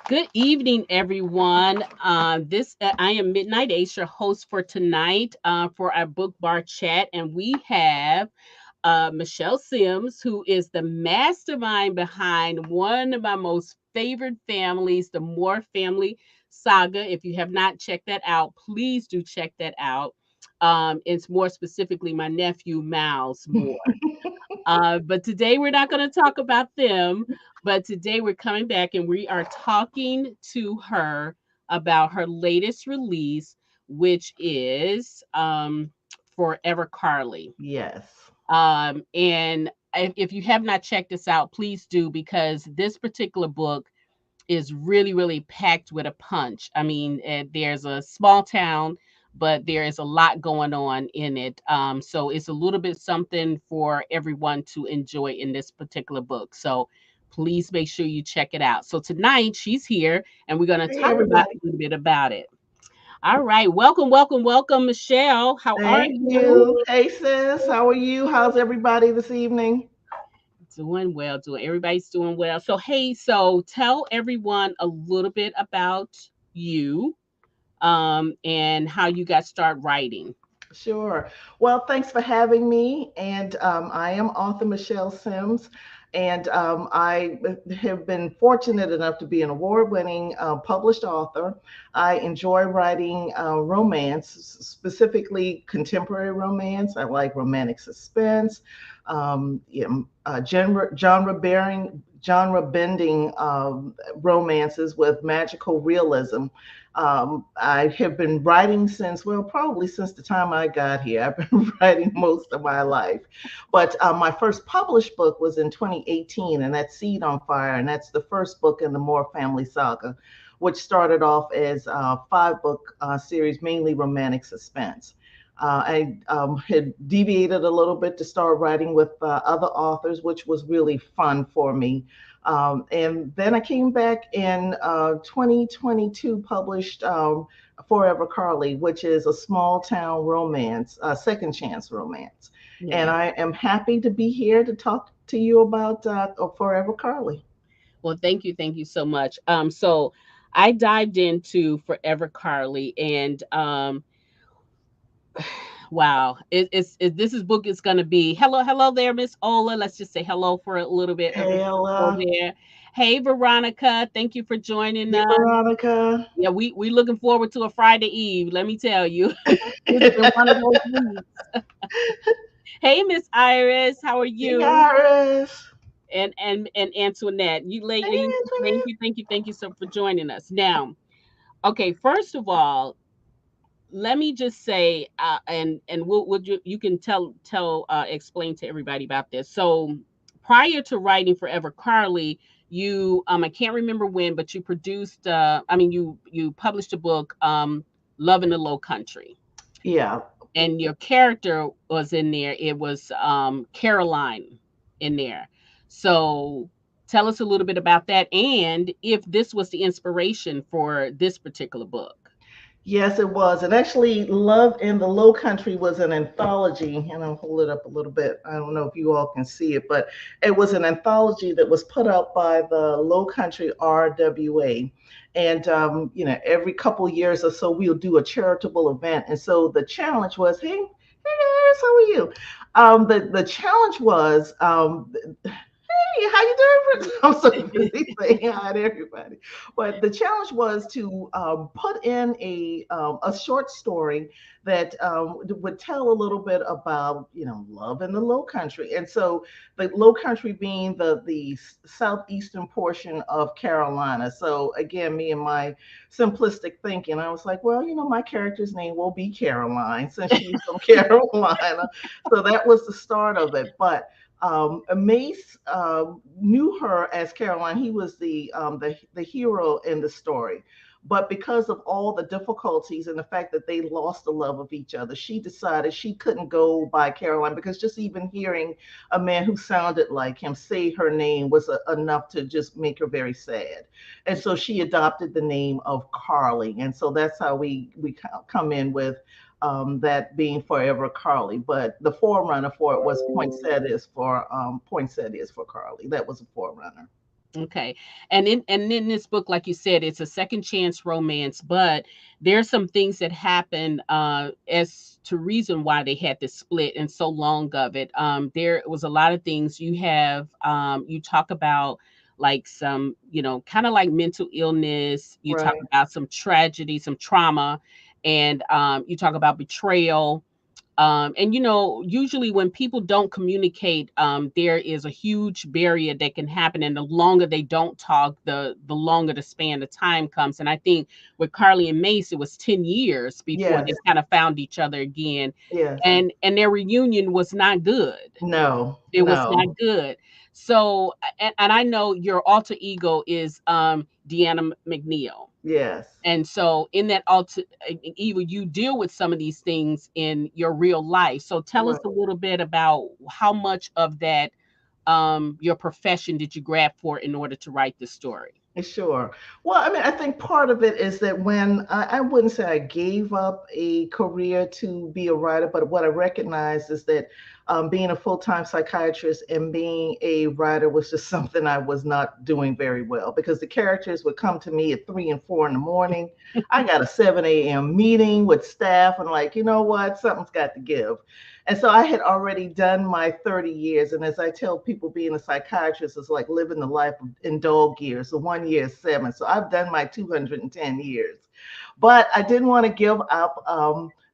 Good evening, everyone. This I am Midnight Ace, your host for tonight for our book bar chat, and we have Michele Sims, who is the mastermind behind one of my most favorite families, the Moore family saga. If you have not checked that out, please do check that out. It's more specifically my nephew Miles Moore. But today we're not going to talk about them. But today we're coming back and we are talking to her about her latest release, which is Forever Carly. Yes. And if you have not checked this out, please do because this particular book is really, really packed with a punch. I mean, there's a small town, but there is a lot going on in it. So it's a little bit something for everyone to enjoy in this particular book. So please make sure you check it out. So tonight she's here and we're going to Hey, talk about everybody. a little bit about it. All right. Welcome, welcome, welcome, Michelle. How are Thank you? you. Hey, sis. How are you? How's everybody this evening? Doing well, doing everybody's doing well. So hey, so tell everyone a little bit about you and how you got started writing. Sure. Well, thanks for having me. And I am author Michele Sims. And I have been fortunate enough to be an award winning published author. I enjoy writing romance, specifically contemporary romance. I like romantic suspense, genre bending romances with magical realism. I have been writing since, well, probably since the time I got here. I've been writing most of my life. But my first published book was in 2018, and that's Seed on Fire. And that's the first book in the Moore family saga, which started off as a five-book series, mainly romantic suspense. I had deviated a little bit to start writing with other authors, which was really fun for me. And then I came back in 2022, published Forever Carly, which is a small town romance, second chance romance. And Yeah. I am happy to be here to talk to you about Forever Carly. Well, thank you so much. So I dived into Forever Carly and wow, this is book is gonna be hello there, Miss Ola. Let's just say hello for a little bit of go Ella. there. Hey Veronica, thank you for joining Hey, us. Veronica. Yeah, we looking forward to a Friday Eve. Let me tell you, it's been one of those weeks. Hey, Miss Iris, how are Hey, you? Iris. And Antoinette, Hey, ladies, Antoinette. thank you so for joining us. Now, okay, first of all, let me just say, and you can explain to everybody about this. So, prior to writing Forever Carly, you I can't remember when, but you produced you published a book, Love in the Low Country, Yeah. and your character was in there. It was Caroline in there. So tell us a little bit about that and if this was the inspiration for this particular book. Yes, it was. And actually, Love in the Low Country was an anthology, and I'll hold it up a little bit. I don't know if you all can see it, but it was an anthology that was put out by the Low Country RWA. And, every couple of years or so, we'll do a charitable event. And so the challenge was, hey, guys, how are you? The challenge was, hey, how you doing? I'm so busy saying hi to everybody. But the challenge was to put in a short story that would tell a little bit about love in the Low Country, and so the Low Country being the southeastern portion of Carolina. So again, me and my simplistic thinking, I was like, well, my character's name will be Caroline since she's from Carolina. So that was the start of it, but Mace knew her as Caroline. He was the hero in the story. But because of all the difficulties and the fact that they lost the love of each other, she decided she couldn't go by Caroline because just even hearing a man who sounded like him say her name was enough to just make her very sad. And so she adopted the name of Carly. And so that's how we come in with that being Forever Carly, but the forerunner for it was Poinsettias for Carly. That was a forerunner. Okay. And in this book, like you said, it's a second chance romance, but there's some things that happen as to reason why they had this split and so long of it. There was a lot of things you talk about, like some, kind of like mental illness, you talk Right. about some tragedy, some trauma, and you talk about betrayal. And usually when people don't communicate, there is a huge barrier that can happen, and the longer they don't talk, the longer the span of time comes. And I think with Carly and Mace, it was 10 years before they Yes. kind of found each other again, Yes. and their reunion was not good. No. It was not No. good. So, and I know your alter ego is Deanna McNeil. Yes. And so in that alter ego, you deal with some of these things in your real life. So tell us Right. a little bit about how much of that your profession did you grab for in order to write the story? Sure. Well, I mean, I think part of it is that when I wouldn't say I gave up a career to be a writer, but what I recognized is that being a full-time psychiatrist and being a writer was just something I was not doing very well because the characters would come to me at 3 and 4 in the morning. I got a 7 a.m. meeting with staff, and like, you know what, something's got to give. And so I had already done my 30 years. And as I tell people, being a psychiatrist is like living the life in dog years. So 1 year is 7. So I've done my 210 years. But I didn't want to give up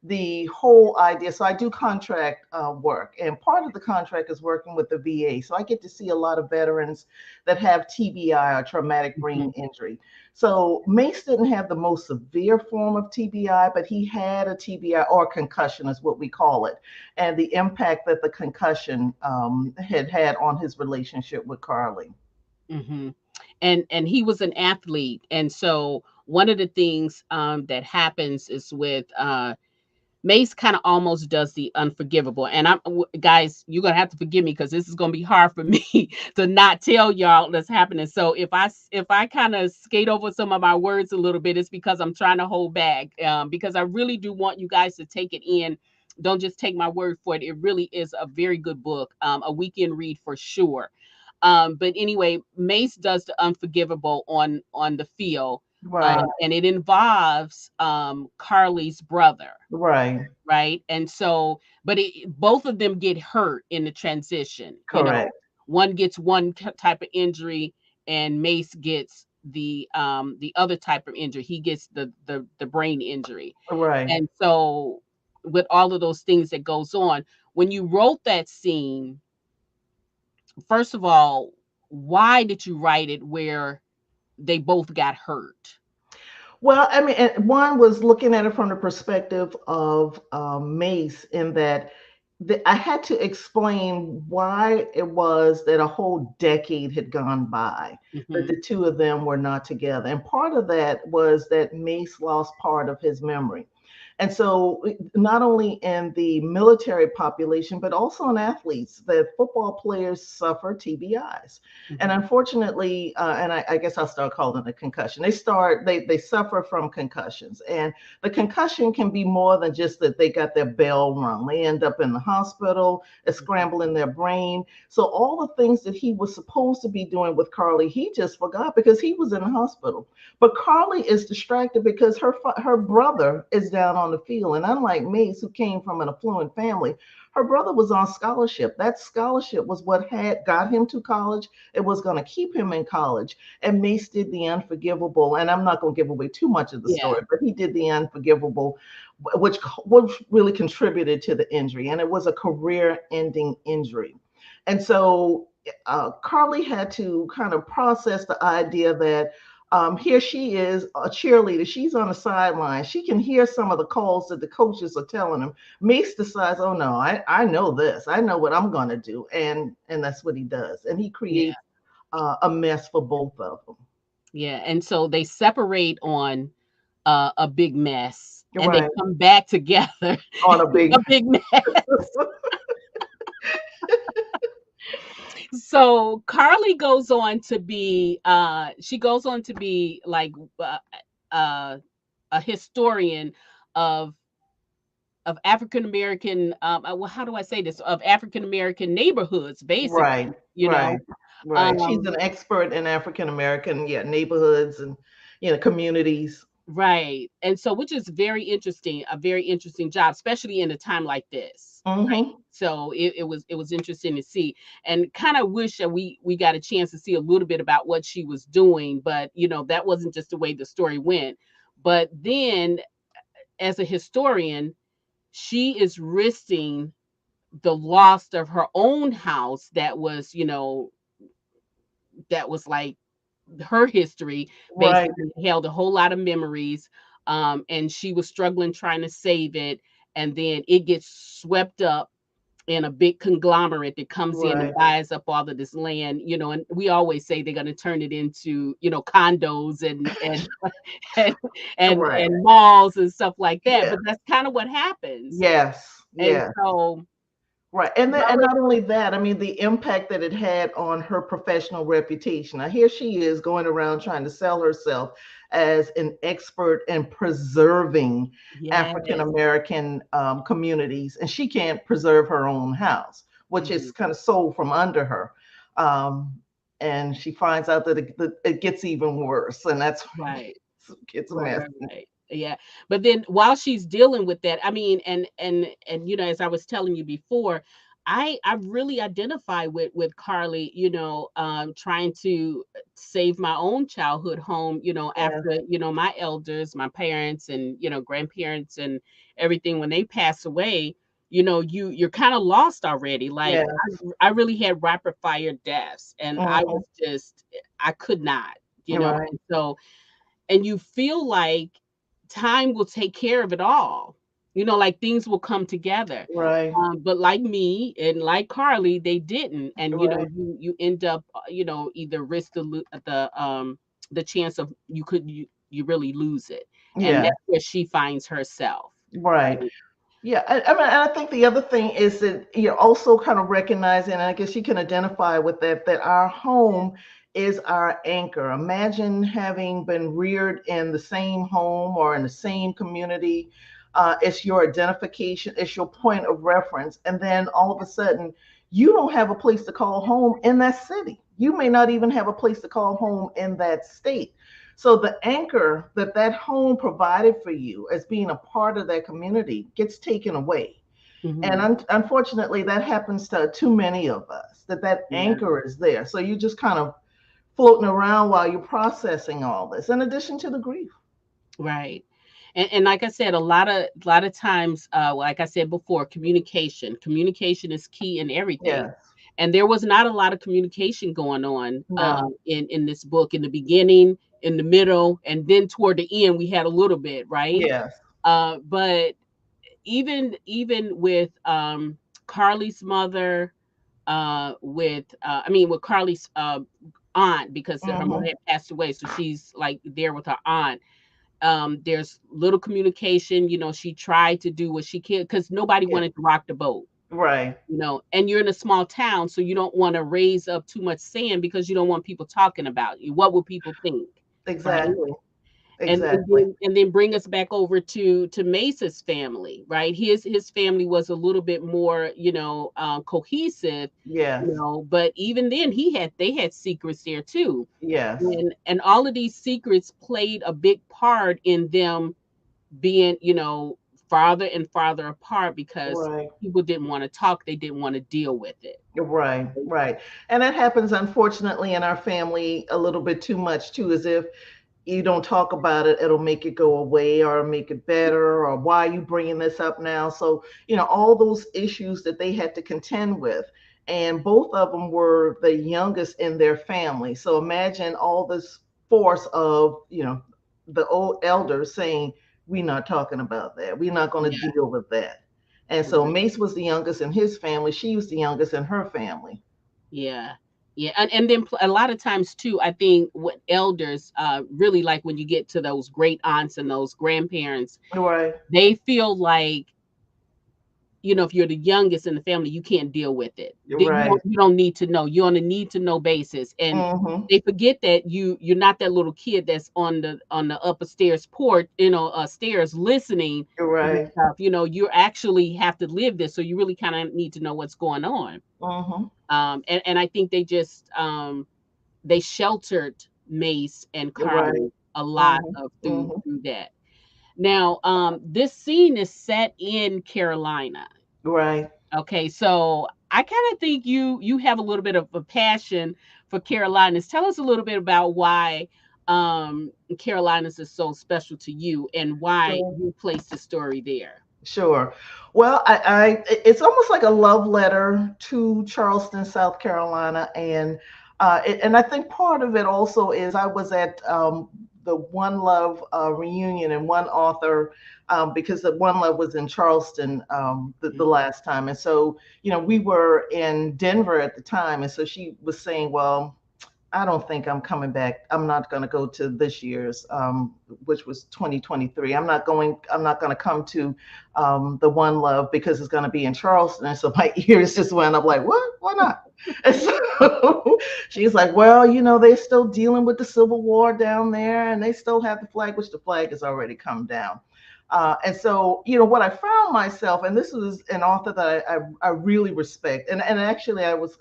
the whole idea. So I do contract work. And part of the contract is working with the VA. So I get to see a lot of veterans that have TBI or traumatic brain Mhm, injury. So Mace didn't have the most severe form of TBI, but he had a TBI or concussion, is what we call it, and the impact that the concussion had had on his relationship with Carly. mhm. And he was an athlete, and so one of the things that happens is with Mace kind of almost does the unforgivable. And guys, you're gonna have to forgive me because this is gonna be hard for me to not tell y'all that's happening. So if I kind of skate over some of my words a little bit, it's because I'm trying to hold back, because I really do want you guys to take it in. Don't just take my word for it. It really is a very good book, a weekend read for sure. But anyway, Mace does the unforgivable on the field, Right, and it involves Carly's brother, right, right? And so, but both of them get hurt in the transition. correct, One gets one type of injury, and Mace gets the other type of injury. He gets the brain injury. right. And so, with all of those things that goes on, when you wrote that scene, first of all, why did you write it where they both got hurt? Well, I mean, and one was looking at it from the perspective of Mace, in that I had to explain why it was that a whole decade had gone by that Hmm. the two of them were not together. And part of that was that Mace lost part of his memory. And so, not only in the military population, but also in athletes, that football players suffer TBIs. And Hmm. unfortunately, and I guess I'll start calling it a concussion. They suffer from concussions, and the concussion can be more than just that they got their bell rung. They end up in the hospital, a scramble in their brain. So all the things that he was supposed to be doing with Carly, he just forgot because he was in the hospital. But Carly is distracted because her brother is down on the field, and unlike Mace, who came from an affluent family, her brother was on scholarship. That scholarship was what had got him to college. It was going to keep him in college. And Mace did the unforgivable. And I'm not going to give away too much of the Yeah. story, but he did the unforgivable, which really contributed to the injury. And it was a career-ending injury. And so Carly had to kind of process the idea that here she is, a cheerleader. She's on the sideline. She can hear some of the calls that the coaches are telling him. Mace decides, oh no, I know this. I know what I'm going to do. And that's what he does. And he Yeah. creates a mess for both of them. Yeah. And so they separate on a big mess, and they Right. come back together On a a big. big mess. So Carly goes on to be she goes on to be like uh, a historian of African American, well, how do I say this, of African American neighborhoods, basically, Right. you Right. know. Right. She's Um, an expert in African American, yeah, neighborhoods and communities. right. And so, which is very interesting, a very interesting job, especially in a time like this. Right. Hmm. So it was interesting to see, and kind of wish that we got a chance to see a little bit about what she was doing, but that wasn't just the way the story went. But then, as a historian, she is risking the loss of her own house that was like her history, Right. basically held a whole lot of memories, and she was struggling trying to save it, and then it gets swept up in a big conglomerate that comes in and Right. buys up all of this land, and we always say they're going to turn it into condos and Right. and malls and stuff like that, Yeah. but that's kind of what happens. Yes. And Yeah. so Right. And Raleigh, not only that, I mean, the impact that it had on her professional reputation. Now, here she is going around trying to sell herself as an expert in preserving African yes. American communities, and she can't preserve her own house, which is Mhm. kind of sold from under her. Um, and she finds out that it gets even worse, and that's Right. it gets Right, messy. right, right. Yeah. But then while she's dealing with that, I mean, and as I was telling you before, I really identify with Carly, trying to save my own childhood home, Yeah. after, my elders, my parents and, grandparents and everything when they pass away, you're kind of lost already. Like Yeah. I really had rapid fire deaths and I Hmm. was just I could not, Right. and so and you feel like time will take care of it all. Like things will come together. Right. But like me and like Carly, they didn't, and Right. you end up, either risk the chance of you really lose it, and Yeah. that's where she finds herself. Right. Right? Yeah, I mean, I think the other thing is that you're also kind of recognizing, and I guess you can identify with that, that our home is our anchor. Imagine having been reared in the same home or in the same community. It's your identification, it's your point of reference. And then all of a sudden, you don't have a place to call home in that city. You may not even have a place to call home in that state. So the anchor that that home provided for you as being a part of that community gets taken away. And Hmm. unfortunately, that happens to too many of us, that that Yeah. anchor is there. So you just kind of floating around while you're processing all this, in addition to the grief. Right. And like I said, a lot of times, like I said before, communication is key in everything. Yes. And there was not a lot of communication going on, No. in this book, in the beginning, in the middle, and then toward the end we had a little bit, right? Yes. But even with Carly's mother, with Carly's aunt, because her mother Hmm. had passed away, so she's like there with her aunt. There's little communication. She tried to do what she could because nobody Yeah. wanted to rock the boat. Right. And you're in a small town, so you don't want to raise up too much sand because you don't want people talking about you. What will people think, right? Exactly. And Exactly. then bring us back over to Mace's family, right? His family was a little bit more, cohesive, Yes. but even then they had secrets there too. Yes. And all of these secrets played a big part in them being, farther and farther apart because Right. people didn't want to talk, they didn't want to deal with it. Right, right. And that happens unfortunately in our family a little bit too much too, as if you don't talk about it, it'll make it go away or make it better, or why are you bringing this up now? So, all those issues that they had to contend with. And both of them were the youngest in their family. So imagine all this force of, the old elders saying, we're not talking about that. We're not going to Yeah, deal with that. And so right. Mace was the youngest in his family. She was the youngest in her family. Yeah. Yeah, and then a lot of times too, I think what elders really like when you get to those great aunts and those grandparents, Right. they feel like if you're the youngest in the family, you can't deal with it. You Right. don't need to know. You're on a need to know basis, and Mm-hmm. they forget that you're not that little kid that's on the upper stairs porch, stairs listening and Right. stuff. You actually have to live this, so you really kind of need to know what's going on. Mm-hmm. And I think they sheltered Mace and Right. Carly a lot Mm-hmm. of Mm-hmm. through that. Now, this scene is set in Carolina. Right. Okay, so I kind of think you have a little bit of a passion for Carolinas. Tell us a little bit about why Carolinas is so special to you and why Sure. you placed the story there. Sure. Well, it's almost like a love letter to Charleston, South Carolina, and I think part of it also is I was at the One Love reunion, and one author, because the One Love was in Charleston the Mhm. last time, and so we were in Denver at the time, and so she was saying, well, I don't think I'm coming back. I'm not going to go to this year's, which was 2023. I'm not going to come to the One Love because it's going to be in Charleston. And so my ears just went up like, what? Why not? And so she's like, well, they're still dealing with the Civil War down there, and they still have the flag, which the flag has already come down. And so, what I found myself, and this was an author that I really respect, and actually I was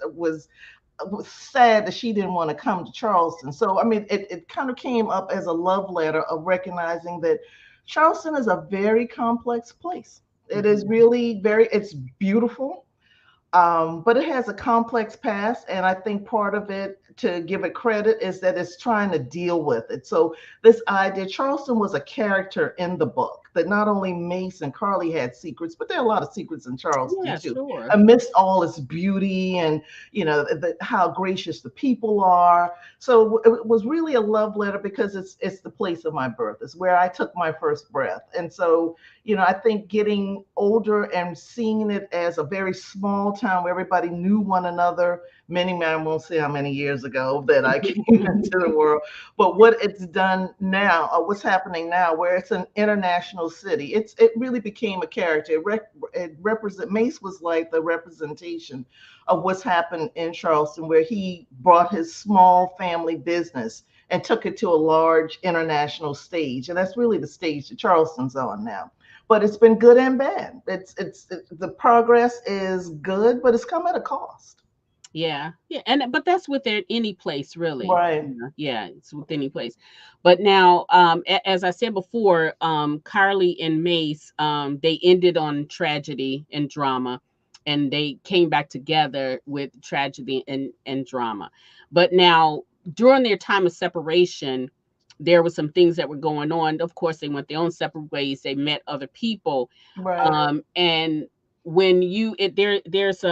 sad that she didn't want to come to Charleston. So, I mean, it kind of came up as a love letter of recognizing that Charleston is a very complex place. It is Mhm. really it's beautiful, but it has a complex past, and I think part of it, to give it credit, is that it's trying to deal with it. So this idea, Charleston was a character in the book, that not only Mace and Carly had secrets, but there are a lot of secrets in Charleston Yeah, too. sure. Amidst all its beauty and how gracious the people are. So it was really a love letter because it's the place of my birth. It's where I took my first breath, and so I think getting older and seeing it as a very small town where everybody knew one another. I won't say how many years ago that I came into the world, but what it's done now, or what's happening now, where it's an international city, it really became a character. It represent Mace was like the representation of what's happened in Charleston, where he brought his small family business and took it to a large international stage, and that's really the stage that Charleston's on now. But it's been good and bad. The progress is good, but it's come at a cost. Yeah, yeah, but that's with any place, really. Right. Yeah, yeah, it's with any place. But now, as I said before, Carly and Mace, they ended on tragedy and drama, and they came back together with tragedy and drama. But now, during their time of separation, there were some things that were going on. Of course, they went their own separate ways. They met other people, Right. and when there's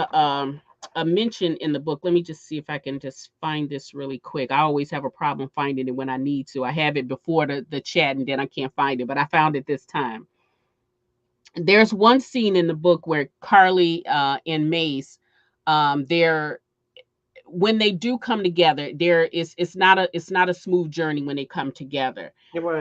a mention in the book. Let me just see if I can just find this really quick. I always have a problem finding it when I need to. I have it before the chat and then I can't find it, but I found it this time. There's one scene in the book where Carly and Mace, they're when they do come together, it's not a smooth journey when they come together.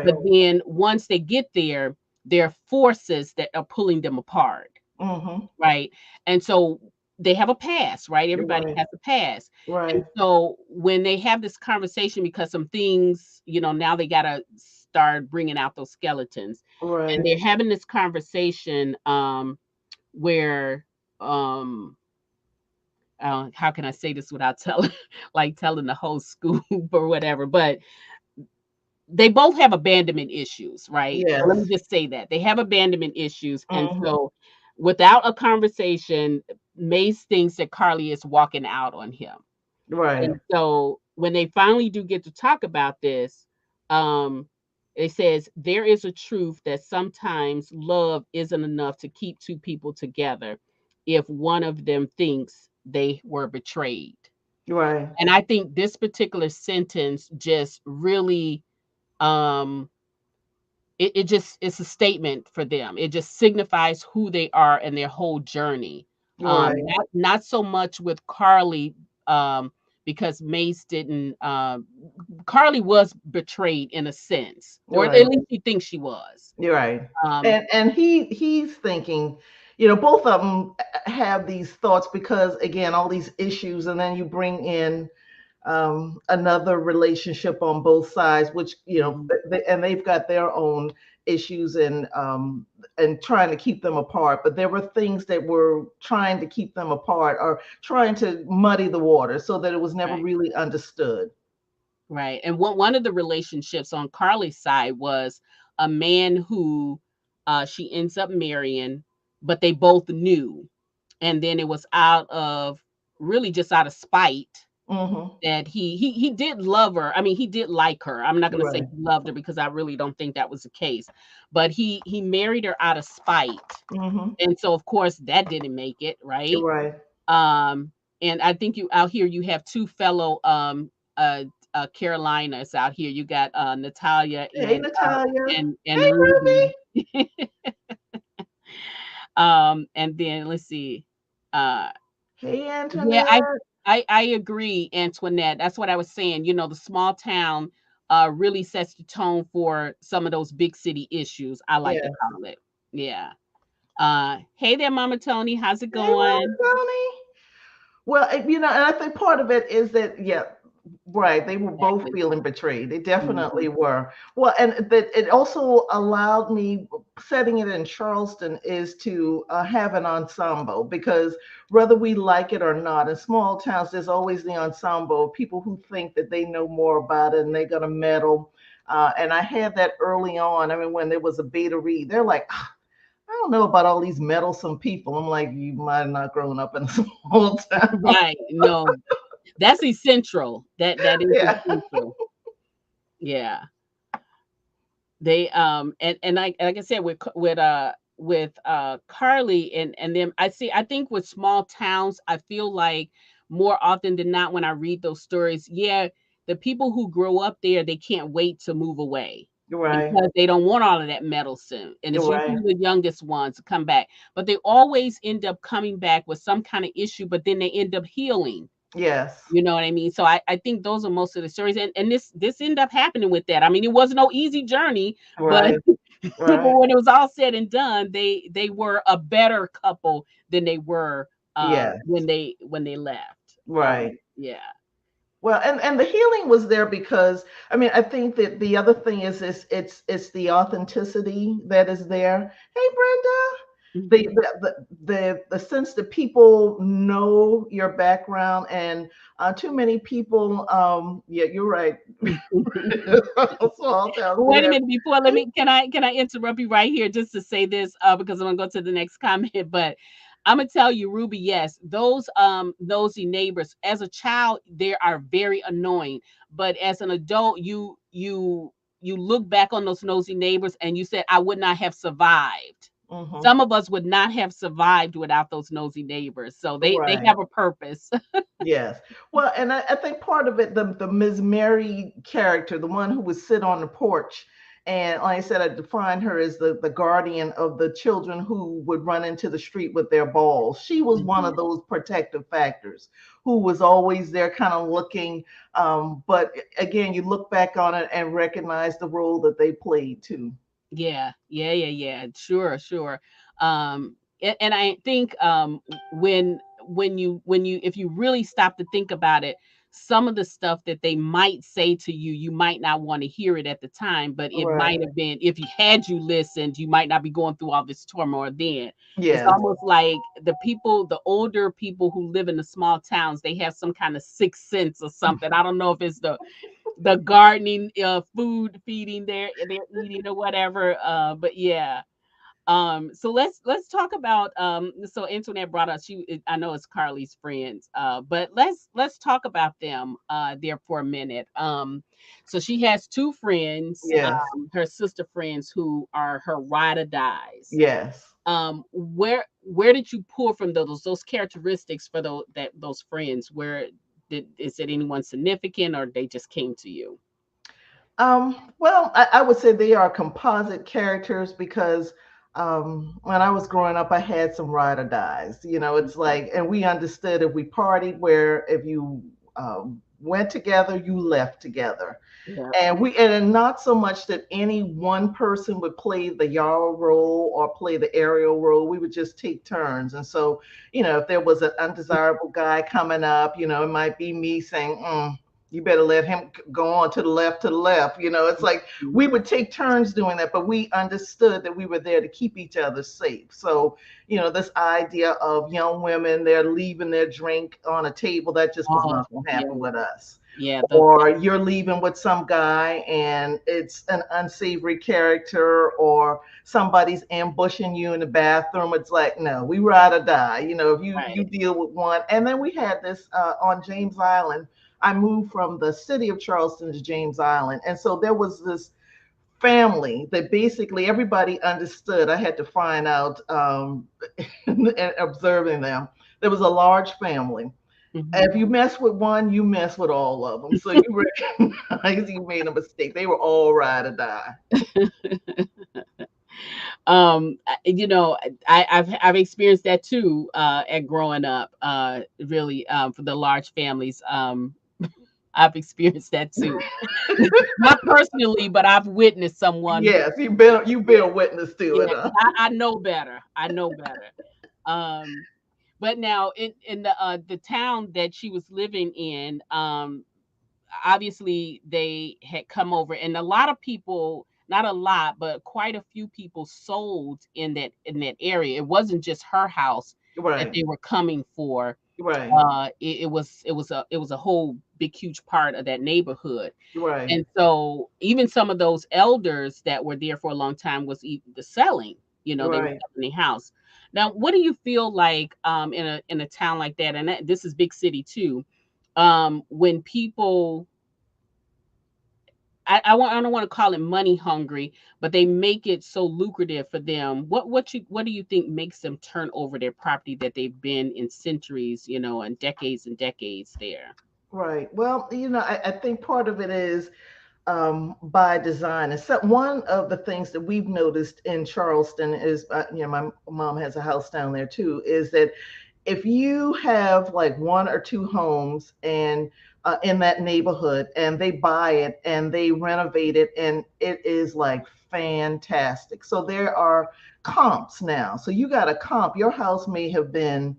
But Right. then once they get there, there are forces that are pulling them apart, Mm-hmm. right? And so they have a past, right? Everybody Right. has a past. And Right. so when they have this conversation, because some things, now they got to start bringing out those skeletons. And Right. they're having this conversation where, um, how can I say this without telling, like telling the whole scoop or whatever? But they both have abandonment issues, right? So let me Yes. just say that they have abandonment issues. And Mm-hmm. so without a conversation, Mace thinks that Carly is walking out on him. Right. And so when they finally do get to talk about this, um, it says there is a truth that sometimes love isn't enough to keep two people together if one of them thinks they were betrayed. Right. And I think this particular sentence just really um it's a statement for them. It just signifies who they are and their whole journey. Right. Not so much with Carly, because Mace didn't. Carly was betrayed in a sense, or at Right. least he thinks she was. You're right. Um, And he's thinking, both of them have these thoughts because, again, all these issues, and then you bring in another relationship on both sides, which Mhm. and they've got their own issues and trying to keep them apart. But there were things that were trying to keep them apart or trying to muddy the water so that it was never Right. really understood. Right. And one of the relationships on Carly's side was a man who she ends up marrying, but they both knew. And then it was out of really just out of spite Hmm. that he did love her. I mean, he did like her. I'm not going to say Right. he loved her because I really don't think that was the case. But he married her out of spite. Hmm. And so of course that didn't make it, right? Right. Um, and I think you out here you have two fellow Carolinas out here. You got Natalia Hey, Natalia. and Hey, Ruby. Ruby. And then let's see. Uh Hey, yeah, I Antoinette. I agree, Antoinette. That's what I was saying. You know, the small town really sets the tone for some of those big city issues, I like to Yeah. call it. Yeah. Hey there, Mama Tony. How's it Hey, Mama going? Tony. Well, and I think part of it is that, yeah, right, they were both Exactly. feeling betrayed. They definitely Mhm. were. Well, and that it also allowed me, setting it in Charleston, is to have an ensemble because whether we like it or not, in small towns, there's always the ensemble of people who think that they know more about it and they're going to meddle. And I had that early on. I mean, when there was a beta read, they're like, I don't know about all these meddlesome people. I'm like, you might have not grown up in a small town. Right. No, that's essential. That is Yeah. essential. Yeah. They and like I said with Carly and them I think with small towns I feel like more often than not when I read those stories, yeah, the people who grow up there they can't wait to move away You're right. because they don't want all of that medicine and You're it's right. usually the youngest ones to come back, but they always end up coming back with some kind of issue, but then they end up healing. Yes. You know what I mean? So I think those are most of the stories, and this ended up happening with that. I mean, it was no easy journey, but Right. but Right. when it was all said and done, they were a better couple than they were Yes. when they left. Right. Yeah, Well, and the healing was there because, I mean, I think that the other thing is it's the authenticity that is there. Hey, Brenda. hmm The sense that people know your background, and too many people, yeah, you're right. Small towns Well, do wait a have. minute. Before let me can I interrupt you right here just to say this because I'm gonna go to the next comment. But I'm gonna tell you, Ruby, yes, those nosy neighbors. As a child, they are very annoying. But as an adult, you look back on those nosy neighbors and you said, I would not have survived. Hmm. Some of us would not have survived without those nosy neighbors. So they Right. have a purpose. Yes. Well, and I think part of it, the Ms. Mary character, the one who would sit on the porch, and like I said, I define her as the guardian of the children who would run into the street with their balls. She was one of Mhm. those protective factors who was always there, kind of looking. But again, you look back on it and recognize the role that they played too. Yeah, yeah. Sure, sure. And I think when you if you really stop to think about it, some of the stuff that they might say to you, you might not want to hear it at the time, but it Right. might have been if you had you listened, you might not be going through all this turmoil then. It's Yes. almost like the people, the older people who live in the small towns, they have some kind of sixth sense or something. I don't know if it's the gardening, food feeding they're eating or whatever. But yeah. So let's talk about so Antoinette brought up I know it's Carly's friends, but let's talk about them there for a minute. So she has two friends, Yes. her sister friends who are her ride or dies. Yes. Where did you pull from those characteristics for those friends? Where did is it anyone significant or they just came to you? Well, I would say they are composite characters because when I was growing up, I had some ride or dies. It's Mhm. like, and we understood if we partied, where if you went together, you left together. Yeah. And not so much that any one person would play the Yarrow role or play the Ariel role. We would just take turns. And so, if there was an undesirable guy coming up, it might be me saying, you better let him go on to the left, to the left. It's like Mhm. we would take turns doing that, but we understood that we were there to keep each other safe. So, this idea of young women, they're leaving their drink on a table, that just was Oh, not going to yeah. happen with us. Yeah. Or you're leaving with some guy and it's an unsavory character, or somebody's ambushing you in the bathroom. It's like, no, we ride or die. If you Right. deal with one. And then we had this on James Island. I moved from the city of Charleston to James Island, and so there was this family that basically everybody understood. I had to find out, and observing them. There was a large family. Mhm. If you mess with one, you mess with all of them. So you recognize you made a mistake. They were all ride or die. I've experienced that too, at growing up. Really, for the large families, I've experienced that too. Not personally, but I've witnessed someone who, Yes, you've been yeah, a witness to yeah, it. Huh? I know better. I know better. Um, but now in the town that she was living in, obviously they had come over, and a lot of people, not a lot, but quite a few people sold in that area. It wasn't just her house that Right, they were coming for. right, It was a whole big huge part of that neighborhood. right, And so even some of those elders that were there for a long time was the selling, they were right, selling their house. Now, what do you feel like, in a town like that, and this is big city too, when people, I don't want to call it money hungry, but they make it so lucrative for them. What do you think makes them turn over their property that they've been in centuries, and decades there? right. Well, I think part of it is by design. And so one of the things that we've noticed in Charleston is, my mom has a house down there too, is that if you have like one or two homes and in that neighborhood, and they buy it and they renovate it, and it is like fantastic. So there are comps now. So you got a comp. Your house may have been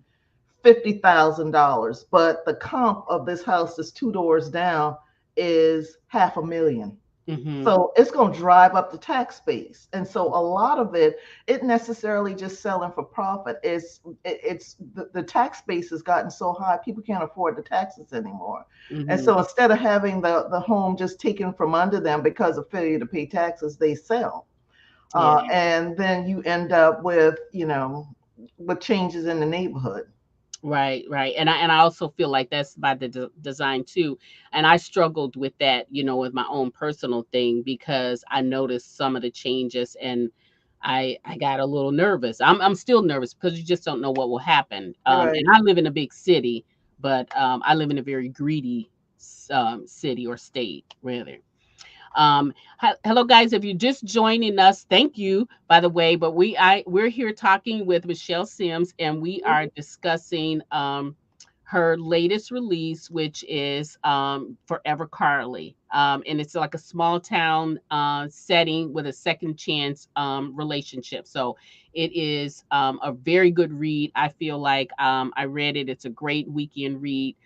$50,000, but the comp of this house that's two doors down is half a million. Mhm. So it's going to drive up the tax base. And so a lot of it necessarily just selling for profit. It's the tax base has gotten so high, people can't afford the taxes anymore. And Mhm. so instead of having the home just taken from under them because of failure to pay taxes, they sell. Yeah. And then you end up with, with changes in the neighborhood. Right, right. And I also feel like that's by the design too. And I struggled with that, with my own personal thing, because I noticed some of the changes, and I got a little nervous. I'm still nervous because you just don't know what will happen. Right. And I live in a big city, but I live in a very greedy city or state, rather. Hello, guys. If you're just joining us, thank you, by the way. But we're here talking with Michelle Sims, and we are discussing her latest release, which is Forever Carly. And it's like a small town setting with a second chance relationship. So it is a very good read. I feel like I read it. It's a great weekend read.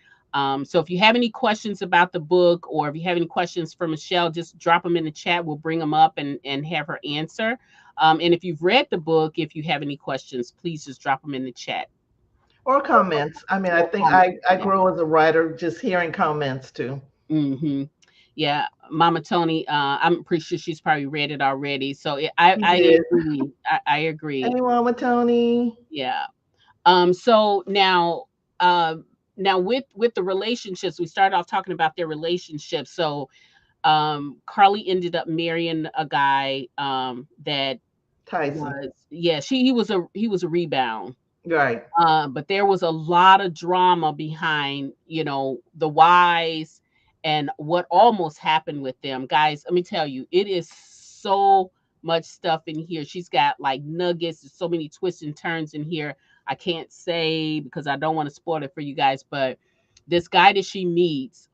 So if you have any questions about the book, or if you have any questions for Michelle, just drop them in the chat. We'll bring them up and have her answer. And if you've read the book, if you have any questions, please just drop them in the chat Or comments. I mean, I or think comment. I Yeah. grow as a writer just hearing comments too. Hmm. Yeah. Mama Tony, I'm pretty sure she's probably read it already. So You I did. agree. I agree. Anyone with Tony? Yeah. So uh, now with the relationships, we started off talking about their relationships. So Carly ended up marrying a guy that Tyson. was, yeah, he was a rebound. Right. But there was a lot of drama behind, the whys and what almost happened with them. Guys, let me tell you, it is so much stuff in here. She's got like nuggets, there's so many twists and turns in here. I can't say because I don't want to spoil it for you guys, but this guy that she meets,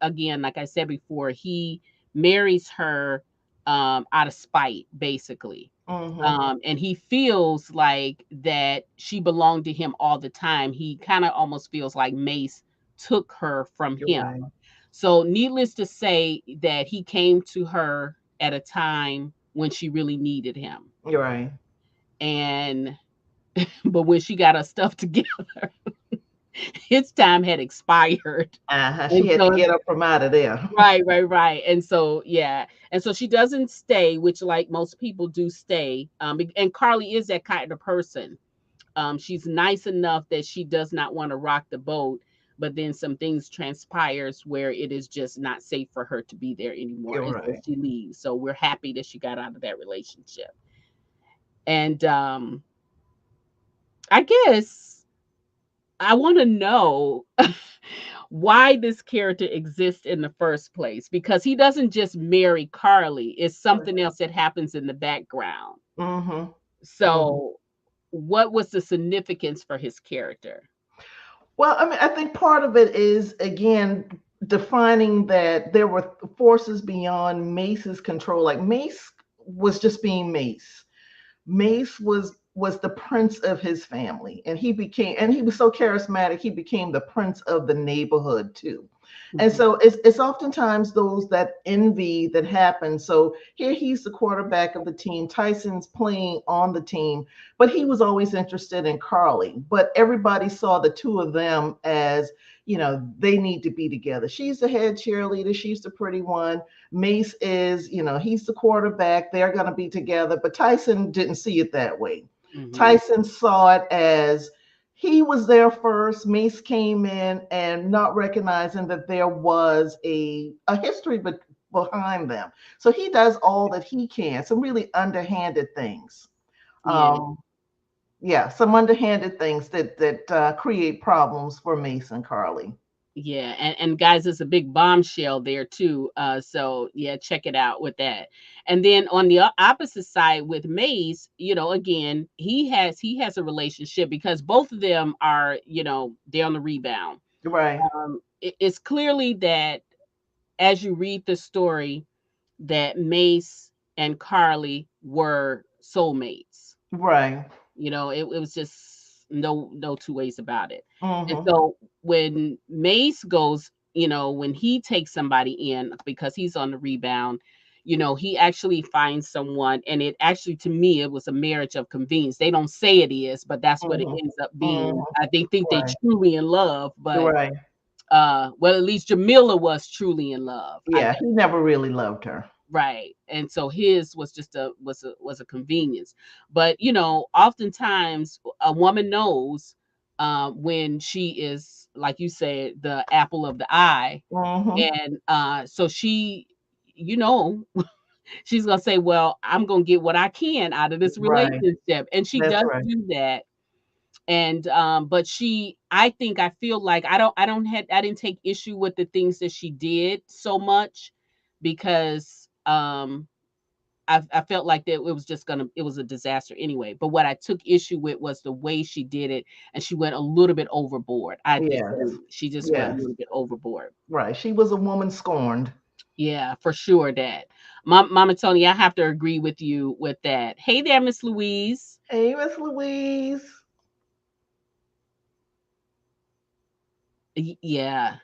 again, like I said before, he marries her out of spite, basically. Mhm. And he feels like that she belonged to him all the time. He kind of almost feels like Mace took her from You're him. right. So, needless to say, that he came to her at a time when she really needed him. You're right. And but when she got her stuff together, his time had expired. Uh-huh. She And had to so get up from out of there. right, right, right. And so yeah. And so she doesn't stay, which like most people do stay. And Carly is that kind of person. She's nice enough that she does not want to rock the boat, but then some things transpires where it is just not safe for her to be there anymore. You're And so right. she leaves. So we're happy that she got out of that relationship. And I guess I want to know why this character exists in the first place, because he doesn't just marry Carly, it's something else that happens in the background. Mhm. Mhm. So, what was the significance for his character? Well, I mean, I think part of it is again defining that there were forces beyond Mace's control. Like Mace was just being Mace. Mace was the prince of his family, and he was so charismatic. He became the prince of the neighborhood too. And Mhm, so it's oftentimes those that envy that happens. So here he's the quarterback of the team. Tyson's playing on the team, but he was always interested in Carly. But everybody saw the two of them as, they need to be together. She's the head cheerleader. She's the pretty one. Mace is, he's the quarterback. They're going to be together. But Tyson didn't see it that way. mhm. Tyson saw it as he was there first. Mace came in and not recognizing that there was a history behind them. So he does all that he can, some really underhanded things. Yeah, Um, yeah, some underhanded things that create problems for Mace and Carly. yeah, and guys, it's a big bombshell there too. So yeah, check it out with that. And then on the opposite side with Mace, again, he has a relationship because both of them are, they're on the rebound. Right, It's clearly that as you read the story, that Mace and Carly were soulmates. right. It was just no two ways about it. And Mm-hmm. so when Mace goes, when he takes somebody in because he's on the rebound, he actually finds someone, and it actually, to me, it was a marriage of convenience. They don't say it is, but that's what it Mm-hmm. ends up being. Mm-hmm. They think they Right, truly in love, but right. well, at least Jamila was truly in love, I Yeah, guess. he never really loved her. Right. And so his was just a convenience. But oftentimes a woman knows when she is, like you said, the apple of the eye. Mm-hmm. And so she, you know, she's gonna say, well, I'm gonna get what I can out of this Right. relationship. And she That's does right. do that. And but I feel like I didn't take issue with the things that she did so much, because I felt like that it was a disaster anyway. But what I took issue with was the way she did it, and she went a little bit overboard. I just Yes. think she just went a Yes. little bit overboard. Right. She was a woman scorned. Yeah, for sure that. Mama Tony, I have to agree with you with that. Hey there, Miss Louise. Hey, Miss Louise. Yeah.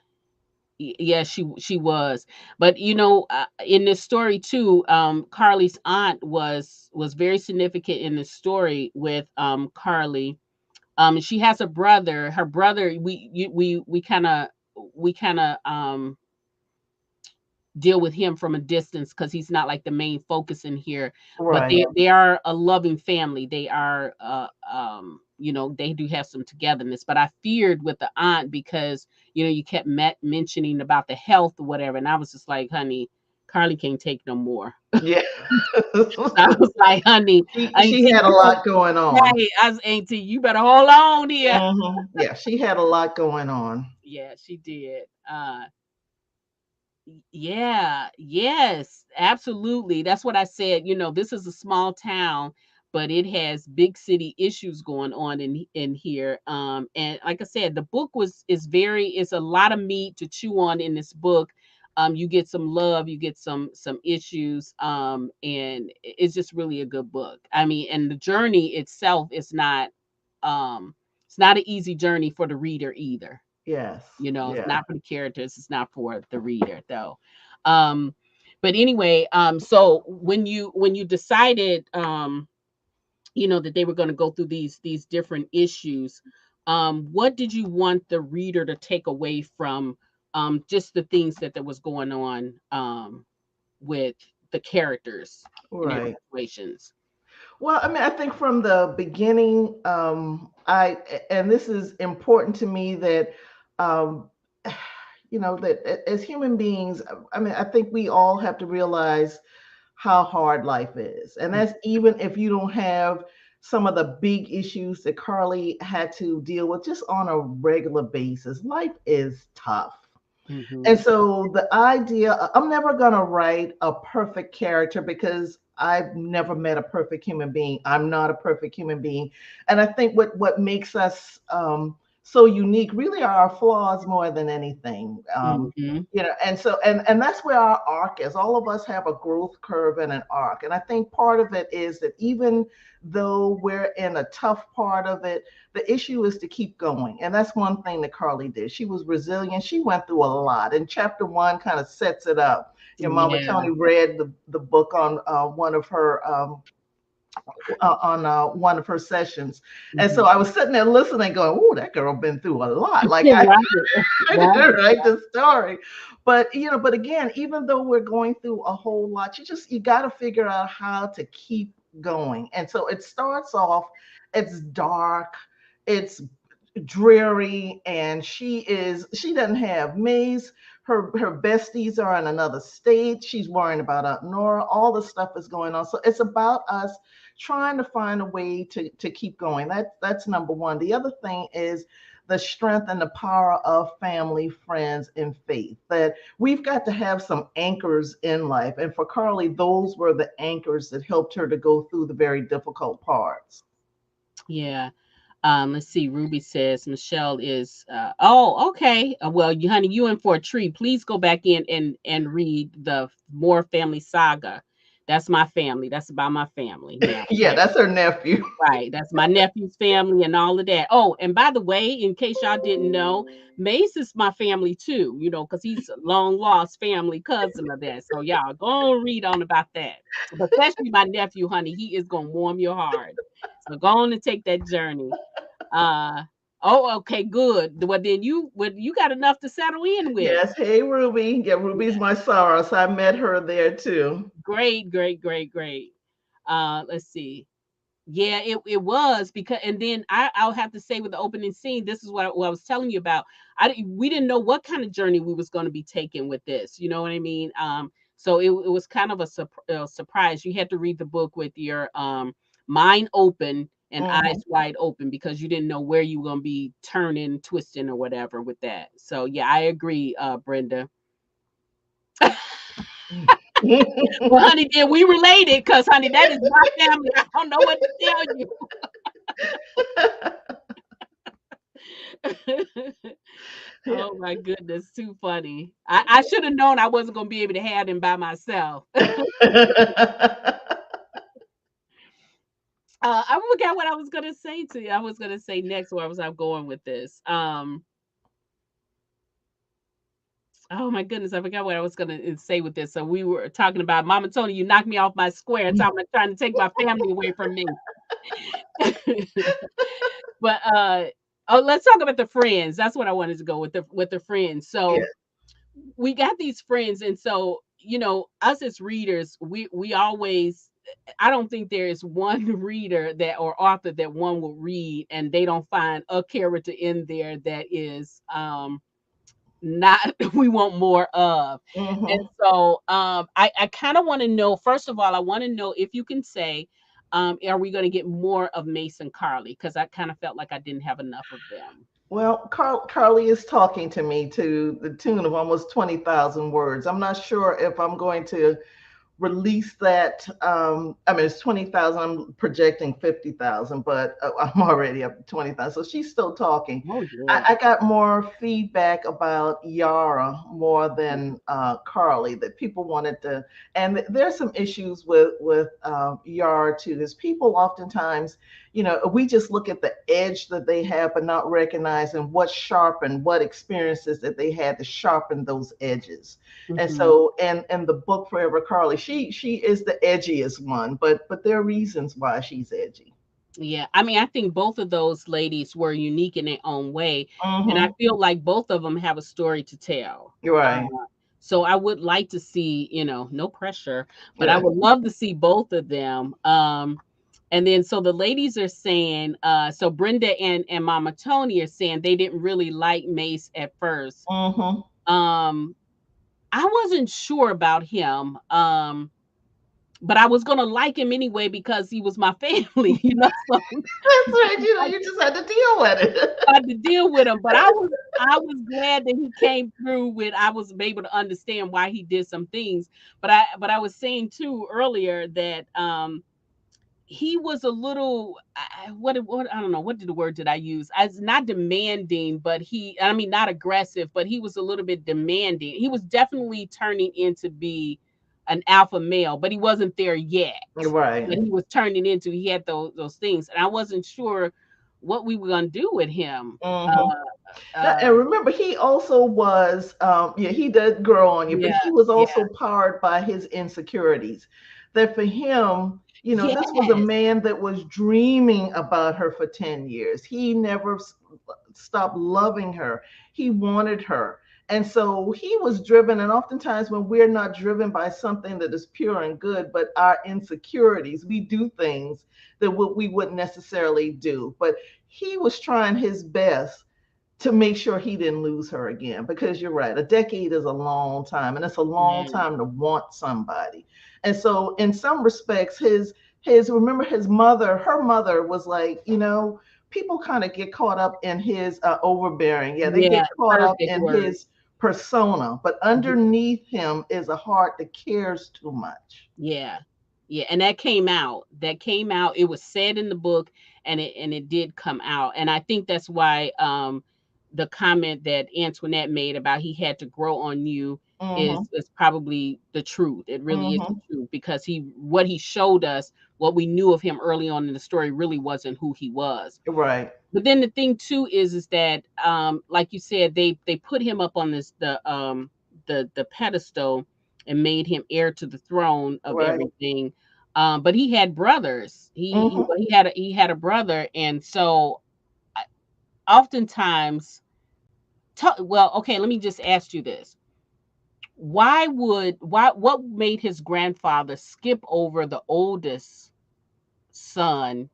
Yeah, she was. But in this story too, Carly's aunt was very significant in the story with Carly. She has a brother. Her brother, we kind of deal with him from a distance because he's not like the main focus in here. But Right. they are a loving family. They are they do have some togetherness. But I feared with the aunt because you kept mentioning about the health or whatever, and I was just like, honey, Carly can't take no more. Yeah. I was like, honey, She auntie, had a lot going on. hey, I was auntie, you better hold on here. Yeah, she had a lot going on. Yeah, she did. Yeah, yes, absolutely. That's what I said. This is a small town, but it has big city issues going on in here. And like I said, the book was is very it's a lot of meat to chew on in this book. You get some love, you get some issues, and it's just really a good book. I mean, and the journey itself is not it's not an easy journey for the reader either. Yes. You know, it's Yeah. not for the characters, it's not for the reader though. Um, but anyway, so when you decided, that they were going to go through these different issues, what did you want the reader to take away from just the things that was going on with the characters and their Right. situations? Well, I mean, I think from the beginning, and this is important to me that, um, that as human beings, I mean, I think we all have to realize how hard life is. And that's even if you don't have some of the big issues that Carly had to deal with just on a regular basis. Life is tough. And Mm-hmm. so the idea, I'm never going to write a perfect character because I've never met a perfect human being. I'm not a perfect human being. And I think what makes us so unique really are our flaws more than anything. Mm-hmm. And so and that's where our arc is. All of us have a growth curve and an arc. And I think part of it is that even though we're in a tough part of it, the issue is to keep going. And that's one thing that Carly did. She was resilient. She went through a lot. And chapter one kind of sets it up. Your Mama Yeah. Tony read the book on one of her sessions. And Mm-hmm. so I was sitting there listening, going, "Oh, that girl been through a lot." Like Right. I Right. didn't write the story. But again, even though we're going through a whole lot, you got to figure out how to keep going. And so it starts off, it's dark, it's dreary, and she doesn't have Maze. Her besties are in another state. She's worrying about Aunt Nora. All the stuff is going on. So it's about us trying to find a way to keep going. That's number one. The other thing is the strength and the power of family, friends, and faith. That we've got to have some anchors in life. And for Carly, those were the anchors that helped her to go through the very difficult parts. Yeah. Let's see. Ruby says Michelle is. Oh, okay. Well, you, honey, you in for a treat. Please go back in and read the More Family Saga. That's my family. That's about my family now. Yeah, Okay. that's her nephew. Right. That's my nephew's family and all of that. Oh, and by the way, in case y'all didn't know, Mace is my family too, because he's a long lost family cousin of that. So y'all go and read on about that. But especially my nephew, honey, he is gonna warm your heart. So go on and take that journey. Uh oh, okay, good. Well, you got enough to settle in with. Yes, hey Ruby. Yeah, Ruby's my sorrow. So I met her there too. Great, great, great, great. Let's see. Yeah, it was because, and then I'll have to say with the opening scene, this is what I was telling you about. We didn't know what kind of journey we was going to be taking with this. You know what I mean? So it was kind of a surprise. You had to read the book with your mind open and eyes Hmm. wide open because you didn't know where you were going to be turning, twisting, or whatever with that. So yeah, I agree, Brenda. Well, honey, then we related because, honey, that is my family. I don't know what to tell you. Yeah. Oh my goodness, too funny. I should have known I wasn't gonna be able to have them by myself. I forgot what I was gonna say to you. I was gonna say next where was I going with this. Oh my goodness, I forgot what I was gonna say with this. So we were talking about Mama Tony, you knocked me off my square, talking about trying to take my family away from me. But oh, let's talk about the friends. That's what I wanted to go with the friends. Yeah. So we got these friends, and so us as readers, we always, I don't think there is one reader that or author that one will read and they don't find a character in there that is not we want more of. And Hmm. so I kind of want to know, first of all, I want to know if you can say, are we going to get more of Mason Carly, because I kind of felt like I didn't have enough of them. Well, Carly is talking to me to the tune of almost 20,000 words. I'm not sure if I'm going to release that. I mean, it's 20,000. I'm projecting 50,000, but I'm already up to 20,000. So she's still talking. Oh I yeah. got more feedback about Yara more than Carly, that people wanted to, and there's some issues with Yara too. There's people oftentimes, we just look at the edge that they have, but not recognizing what sharpened, what experiences that they had to sharpen those edges. And Hmm. so, and the book Forever Carly, she is the edgiest one, but there are reasons why she's edgy. Yeah, I mean, I think both of those ladies were unique in their own way, and I Mm-hmm. feel like both of them have a story to tell. You're Uh, right. so I would like to see, no pressure, but I Yeah. would love to see both of them. And then so the ladies are saying, so Brenda and Mama Tony are saying they didn't really like Mace at first. Mm-hmm. Um, I wasn't sure about him. But I was gonna like him anyway because he was my family, so That's right. You just had to deal with it. I had to deal with him. But I was glad that he came through with I was able to understand why he did some things. But I was saying too earlier that he was a little what I don't know what did the word did I use? As not demanding, but I mean not aggressive, but he was a little bit demanding. He was definitely turning into be an alpha male, but he wasn't there yet. Right. But he was turning into he had those things, and I wasn't sure what we were gonna do with him. Mm-hmm. Uh, And remember, he also was, yeah, he did grow on you, but yeah, he was yeah, also powered by his insecurities. That for him, this was a yes, man that was dreaming about her for 10 years. He never stopped loving her. He wanted her. And so he was driven. And oftentimes, when we're not driven by something that is pure and good, but our insecurities, we do things that we wouldn't necessarily do. But he was trying his best to make sure he didn't lose her again, because you're right, a decade is a long time, and it's a long yeah, time to want somebody. And so in some respects, his remember, his mother, her mother was like, people kind of get caught up in his overbearing. Yeah, they yeah. get caught up Perfect in word. his persona, but underneath him is a heart that cares too much. Yeah. Yeah, and that came out. That came out. It was said in the book and it did come out. And I think that's why the comment that Antoinette made about he had to grow on you Mm-hmm. is probably the truth. It really is the Mm-hmm. truth because he what he showed us, what we knew of him early on in the story really wasn't who he was. Right. But then the thing too is that like you said they put him up on this the pedestal and made him heir to the throne of Right. everything. But he had brothers. Mm-hmm. He had a brother, and so oftentimes, well, okay, let me just ask you this: what made his grandfather skip over the oldest son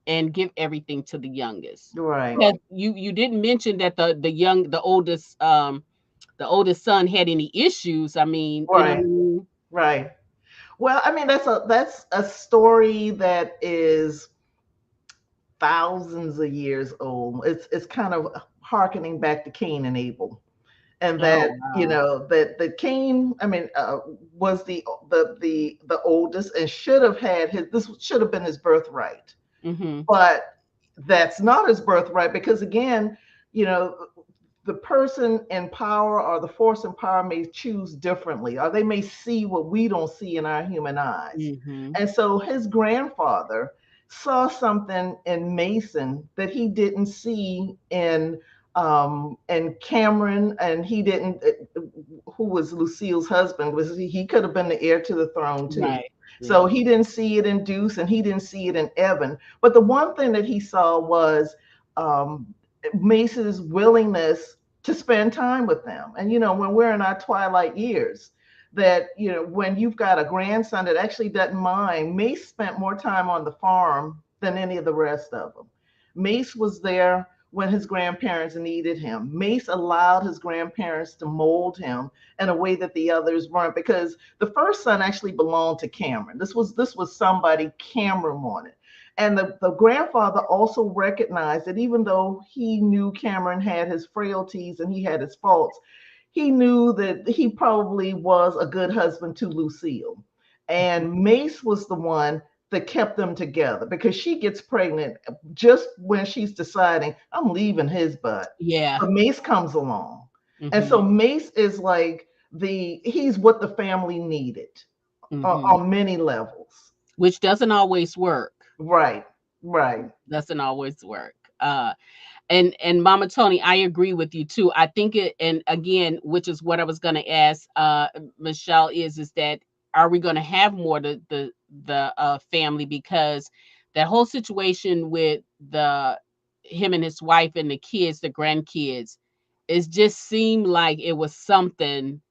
and give everything to the youngest? Right. Because you didn't mention that the oldest son had any issues. I mean, you know what Right. I mean? Right. Well, I mean, that's a story that is thousands of years old. It's kind of harkening back to Cain and Abel, and Oh that wow. that Cain, I mean, was the oldest and should have had his. This should have been his birthright, Mhm. but that's not his birthright, because again, you know, the person in power or the force in power may choose differently, or they may see what we don't see in our human eyes. Mhm. And so his grandfather saw something in Mason that he didn't see in Cameron, and he didn't, who was Lucille's husband, was he could have been the heir to the throne too. Right. So Yeah. he didn't see it in Deuce, and he didn't see it in Evan. But the one thing that he saw was um, Mace's willingness to spend time with them. And when we're in our twilight years, that when you've got a grandson that actually doesn't mind. Mace spent more time on the farm than any of the rest of them. Mace was there when his grandparents needed him. Mace allowed his grandparents to mold him in a way that the others weren't, because the first son actually belonged to Cameron. This was somebody Cameron wanted. And the grandfather also recognized that even though he knew Cameron had his frailties and he had his faults, he knew that he probably was a good husband to Lucille. And Mace was the one that kept them together because she gets pregnant just when she's deciding, I'm leaving his butt. Yeah. But Mace comes along. And Hmm. so Mace is like he's what the family needed Hmm. on many levels. Which doesn't always work. Right, right. Doesn't always work. And Mama Tony, I agree with you too. I think it, and again, which is what I was going to ask Michelle, is that are we going to have more the family, because that whole situation with the him and his wife and the kids, the grandkids, it just seemed like it was something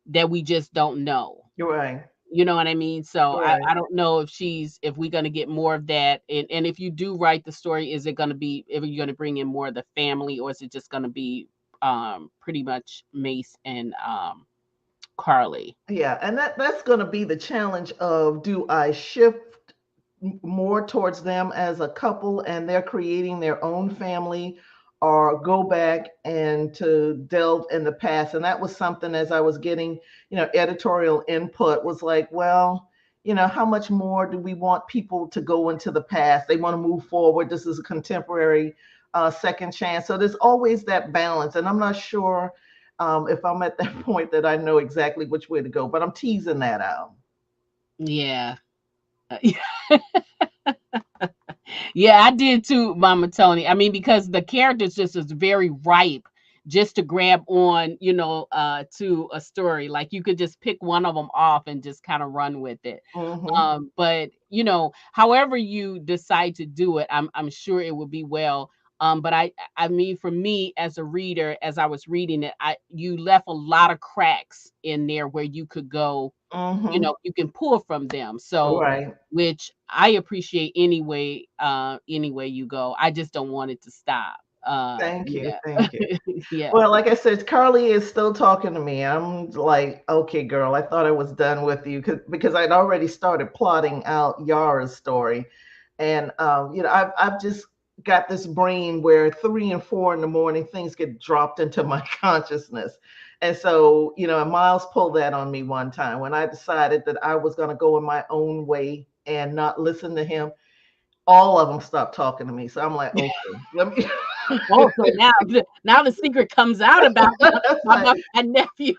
that we just don't know. You're right. You know what I mean? So Right. I don't know if we're gonna get more of that. And if you do write the story, is it gonna be, if you're gonna bring in more of the family, or is it just gonna be pretty much Mace and Carly? Yeah, and that's going to be the challenge of, do I shift more towards them as a couple and they're creating their own family, or go back and to delve in the past? And that was something, as I was getting, editorial input, was like, well, how much more do we want people to go into the past? They want to move forward. This is a contemporary second chance. So there's always that balance. And I'm not sure if I'm at that point that I know exactly which way to go, but I'm teasing that out. Yeah. Yeah, I did too, Mama Tony. I mean, because the characters just is very ripe just to grab on, to a story. Like you could just pick one of them off and just kind of run with it. Hmm. But however you decide to do it, I'm sure it will be well. But I mean, for me as a reader, as I was reading it, you left a lot of cracks in there where you could go, Hmm. you can pull from them. So, Right. which I appreciate anyway, anyway you go. I just don't want it to stop. Thank you. Yeah. Thank you. Yeah. Well, like I said, Carly is still talking to me. I'm like, okay, girl, I thought I was done with you, because I'd already started plotting out Yara's story. And, I've just got this brain where 3 and 4 in the morning, things get dropped into my consciousness. And so, and Miles pulled that on me one time when I decided that I was going to go in my own way and not listen to him. All of them stopped talking to me. So I'm like, okay, let me. Oh, so now the secret comes out about It's like, my nephew.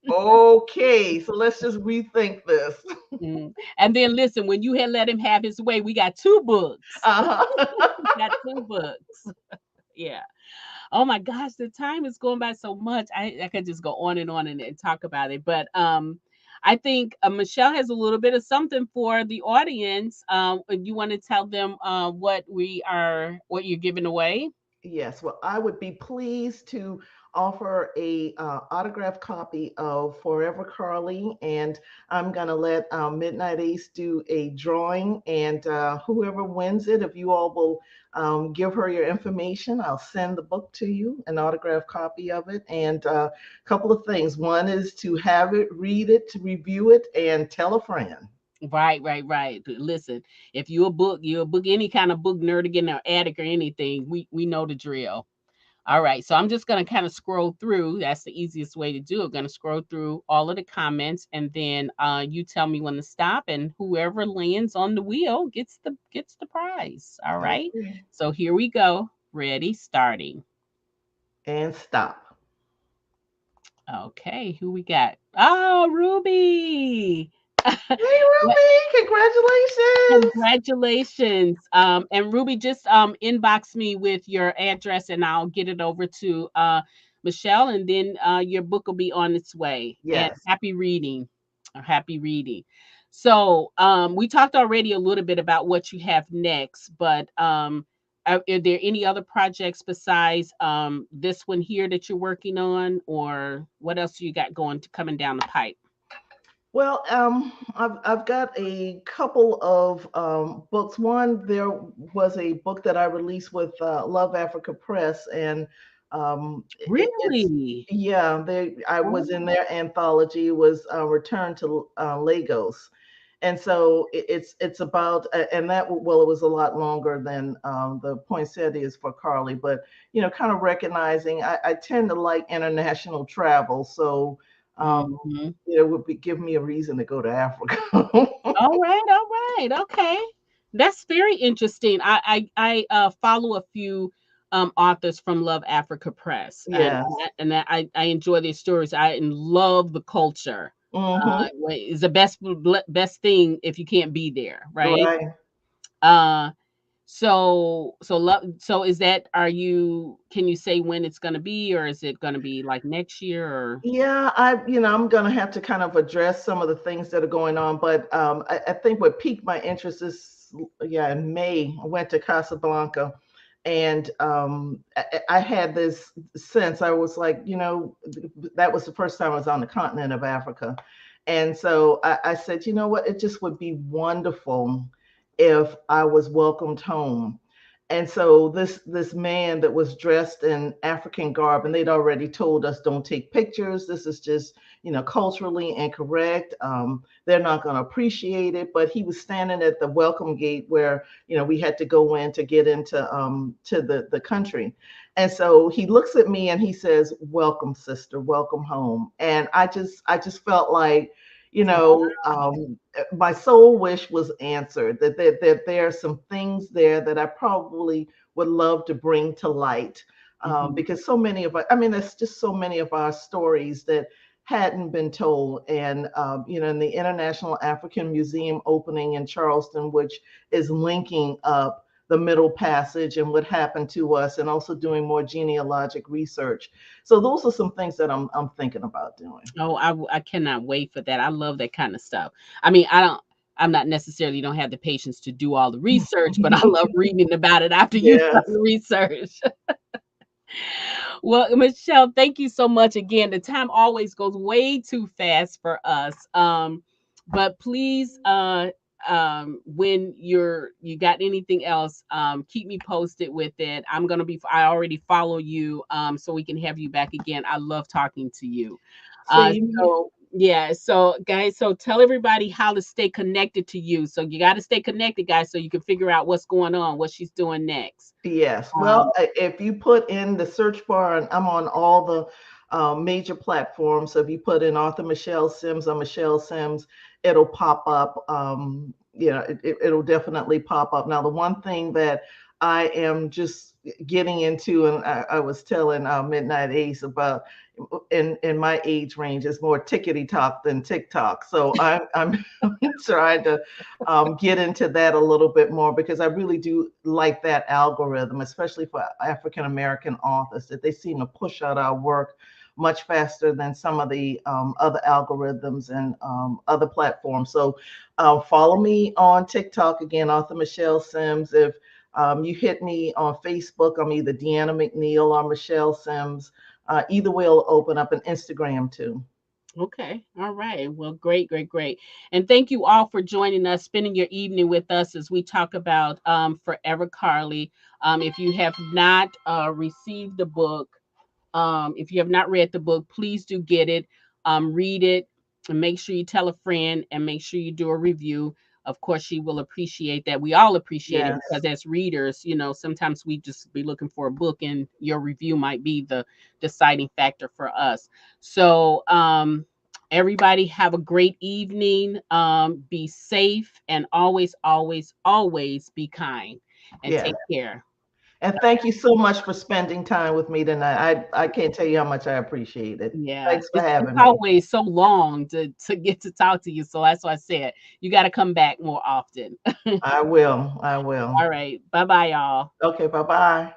okay, so let's just rethink this. Mm. And then listen, when you had let him have his way, we got two books. We Uh-huh. got two books. Yeah. Oh my gosh, the time is going by so much. I could just go on and talk about it. But I think Michelle has a little bit of something for the audience. You want to tell them what you're giving away? Yes, well, I would be pleased to offer a autographed copy of Forever Carly, and I'm gonna let Midnight Ace do a drawing, and whoever wins it, if you all will give her your information, I'll send the book to you, an autographed copy of it, and a couple of things. One is to have it, read it, to review it, and tell a friend. Right, right, right. Listen, if you're a book, any kind of book nerd again or addict or anything, we know the drill. All right, so I'm just gonna kind of scroll through. That's the easiest way to do it. I'm gonna scroll through all of the comments, and then you tell me when to stop, and whoever lands on the wheel gets the prize. All right. Okay. So here we go. Ready, starting. And stop. Okay, who we got? Oh, Ruby. Hey, Ruby, congratulations. Congratulations. And Ruby, just inbox me with your address and I'll get it over to Michelle, and then your book will be on its way. And Yes. happy reading. Happy reading. So we talked already a little bit about what you have next, but are there any other projects besides this one here that you're working on, or what else you got going to coming down the pipe? Well, I've got a couple of books. One, there was a book that I released with Love Africa Press, and it's, Really? yeah, I was in their anthology. It was Return to Lagos, and so it's about, and that, well, it was a lot longer than the poinsettias for Carly, but kind of recognizing I tend to like international travel, so um, Mhm. it would be give me a reason to go to Africa. All right, okay. That's very interesting. I follow a few authors from Love Africa Press, and Yes. I enjoy their stories. I love the culture. Hmm. Is the best thing if you can't be there, right? Right. Uh, so is that, are you, can you say when it's going to be, or is it going to be like next year or? Yeah, I'm gonna have to kind of address some of the things that are going on, but I think what piqued my interest is, yeah, in May, I went to Casablanca, and I had this sense. I was like, that was the first time I was on the continent of Africa, and so I said, you know what, it just would be wonderful if I was welcomed home. And so this man that was dressed in African garb, and they'd already told us, don't take pictures. This is just, culturally incorrect. They're not going to appreciate it. But he was standing at the welcome gate where, we had to go in to get into to the country. And so he looks at me and he says, "Welcome, sister. Welcome home." And I just felt like, my soul wish was answered, that there are some things there that I probably would love to bring to light, Mhm. because so many of I mean, there's just so many of our stories that hadn't been told. And in the International African Museum opening in Charleston, which is linking up the Middle Passage and what happened to us, and also doing more genealogic research. So those are some things that I'm thinking about doing. Oh, I cannot wait for that. I love that kind of stuff. I mean, I'm not necessarily, don't have the patience to do all the research, but I love reading about it after you've done Yes. the research. Well, Michelle, thank you so much again. The time always goes way too fast for us. But please, when you got anything else, keep me posted with it. I already follow you, so we can have you back again. I love talking to you. Uh, Same here. so yeah, so guys, so tell everybody how to stay connected to you. So you got to stay connected, guys, so you can figure out what's going on, what she's doing next. Yes. Um, Well, if you put in the search bar, and I'm on all the major platforms. So if you put in author Michele Sims or Michele Sims, it'll pop up. It'll definitely pop up. Now, the one thing that I am just getting into, and I was telling Midnight Ace about, in my age range, is more tickety talk than TikTok. So I'm trying to get into that a little bit more, because I really do like that algorithm, especially for African American authors, that they seem to push out our work much faster than some of the other algorithms and other platforms. So follow me on TikTok, again, author Michele Sims. If you hit me on Facebook, I'm either Deanna McNeil or Michele Sims. Either way will open up an Instagram too. Okay. All right. Well, great, great, great. And thank you all for joining us, spending your evening with us as we talk about Forever Carly. If you have not received the book, if you have not read the book, please do get it. Read it, and make sure you tell a friend, and make sure you do a review. Of course, she will appreciate that. We all appreciate it, because Yes. as readers, sometimes we just be looking for a book, and your review might be the deciding factor for us. So, everybody have a great evening. Be safe, and always, always, always be kind, and Yeah. take care. And thank you so much for spending time with me tonight. I can't tell you how much I appreciate it. Yeah, Thanks for it's having me. always so long to get to talk to you, so that's why I said you gotta come back more often. I will. I will. All right. Bye-bye, y'all. Okay, bye bye.